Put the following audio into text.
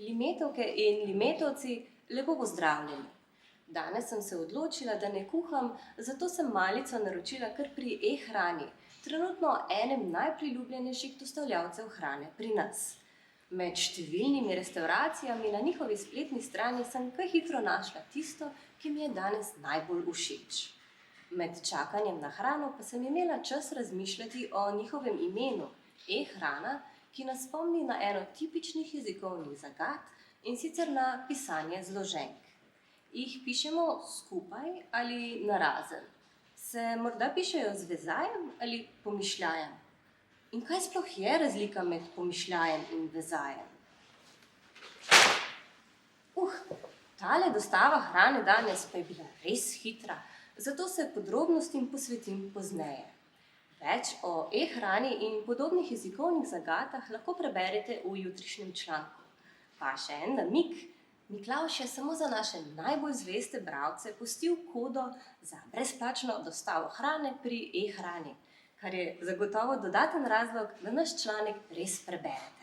Limetovke in limetovci, lepo pozdravljeni. Danes sem se odločila, da ne kuham, zato sem malico naročila kar pri e-hrani, trenutno enem najpriljubljenejših dostavljavcev hrane pri nas. Med številnimi restavracijami na njihovi spletni strani sem kaj hitro našla tisto, ki mi je danes najbolj všeč. Med čakanjem na hrano pa sem imela čas razmišljati o njihovem imenu, e-hrana, ki nas spomni na eno tipičnih jezikovnih zagat, in sicer na pisanje zloženk. Jih pišemo skupaj ali narazen? Se morda pišejo z vezajem ali pomišljajem? In kaj sploh je razlika med pomišljajem in vezajem? Tale dostava hrane danes pa je bila res hitra, zato se podrobnostim posvetim pozneje. Več o e-hrani in podobnih jezikovnih zagatah lahko preberete v jutrišnjem članku. Pa še en namig, Miklavž je samo za naše najbolj zveste bralce pustil kodo za brezplačno dostavo hrane pri e-hrani, kar je zagotovo dodaten razlog, da naš članek res preberete.